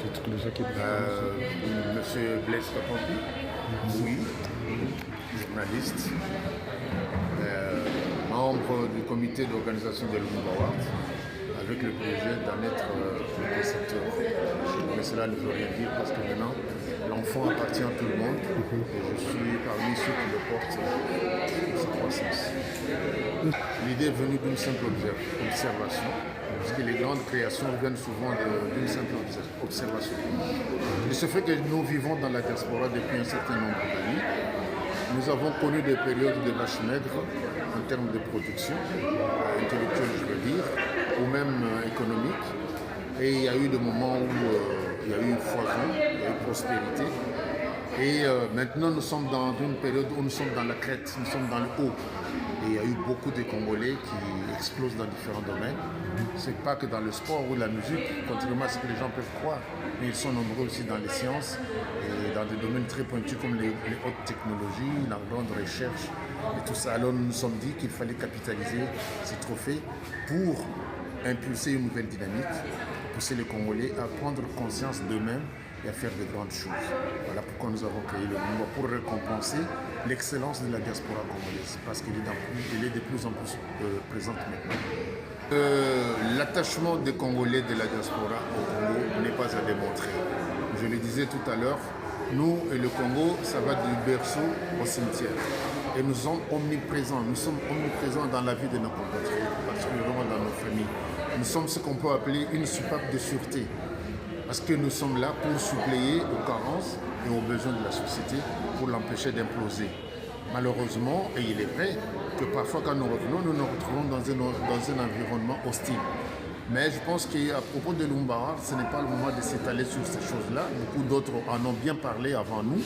titre déjà qui est Monsieur Blaise Kapampi, oui, journaliste, membre du comité d'organisation de Lumumba Awards, avec le projet d'en être le concepteur. Mais cela ne veut rien dire parce que maintenant, l'enfant appartient à tout le monde et je suis parmi ceux qui le portent pour sa croissance. L'idée est venue d'une simple observation, parce que les grandes créations viennent souvent d'une simple observation. Il se fait que nous vivons dans la diaspora depuis un certain nombre d'années. Nous avons connu des périodes de vaches maigres en termes de production, intellectuelle je veux dire, ou même économique. Et il y a eu des moments où il y a eu foison, il y a eu prospérité. Et maintenant nous sommes dans une période où nous sommes dans la crête, nous sommes dans le haut. Et il y a eu beaucoup de Congolais qui explosent dans différents domaines. Ce n'est pas que dans le sport ou la musique, contrairement à ce que les gens peuvent croire, mais ils sont nombreux aussi dans les sciences et dans des domaines très pointus comme les hautes technologies, la grande recherche et tout ça. Alors nous nous sommes dit qu'il fallait capitaliser ces trophées pour impulser une nouvelle dynamique, pousser les Congolais à prendre conscience d'eux-mêmes et à faire de grandes choses. Voilà pourquoi nous avons créé le Lumumba, pour récompenser l'excellence de la diaspora congolaise, parce qu'elle est de plus en plus présente maintenant. L'attachement des Congolais de la diaspora au Congo n'est pas à démontrer. Je le disais tout à l'heure, nous et le Congo, ça va du berceau au cimetière. Et nous sommes omniprésents dans la vie de nos compatriotes, particulièrement dans nos familles. Nous sommes ce qu'on peut appeler une soupape de sûreté. Parce que nous sommes là pour suppléer aux carences et aux besoins de la société pour l'empêcher d'imploser. Malheureusement, et il est vrai que parfois quand nous revenons, nous nous retrouvons dans un environnement hostile. Mais je pense qu'à propos de Lumumba, ce n'est pas le moment de s'étaler sur ces choses-là. Beaucoup d'autres en ont bien parlé avant nous.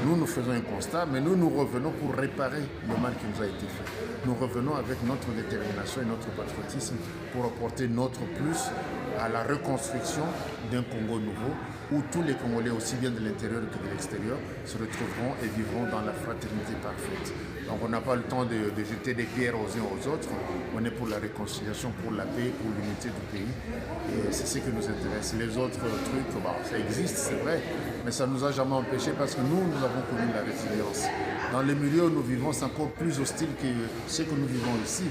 Nous faisons un constat, mais nous revenons pour réparer le mal qui nous a été fait. Nous revenons avec notre détermination et notre patriotisme pour apporter notre plus à la reconstruction d'un Congo nouveau où tous les Congolais, aussi bien de l'intérieur que de l'extérieur, se retrouveront et vivront dans la fraternité parfaite. Donc on n'a pas le temps de jeter des pierres aux uns aux autres. On est pour la réconciliation, pour la paix, pour l'unité du pays. Et c'est ce qui nous intéresse. Les autres trucs, ça existe, c'est vrai, mais ça ne nous a jamais empêchés parce que nous avons connu la résilience. Dans les milieux où nous vivons, c'est encore plus hostile que ce que nous vivons ici.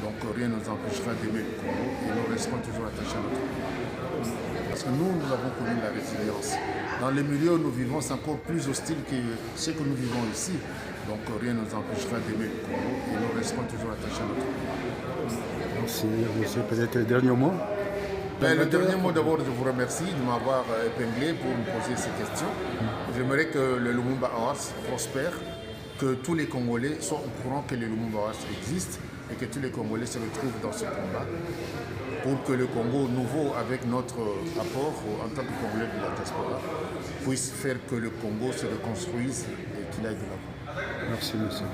Donc rien ne nous empêchera d'aimer le Congo et nous resterons toujours attachés à notre pays. Parce que nous avons connu la résilience. Dans les milieux où nous vivons, c'est encore plus hostile que ce que nous vivons ici. Donc rien ne nous empêchera d'aimer le Congo et nous resterons toujours attachés à notre pays. Merci, monsieur. Peut-être le dernier mot. Le dernier mot, d'abord, je vous remercie de m'avoir épinglé pour me poser ces questions. J'aimerais que le Lumumba Awards prospère, que tous les Congolais soient au courant que le Lumumba Awards existe et que tous les Congolais se retrouvent dans ce combat pour que le Congo nouveau, avec notre apport en tant que Congolais de la diaspora, puisse faire que le Congo se reconstruise et qu'il aille de l'avant. Merci, monsieur.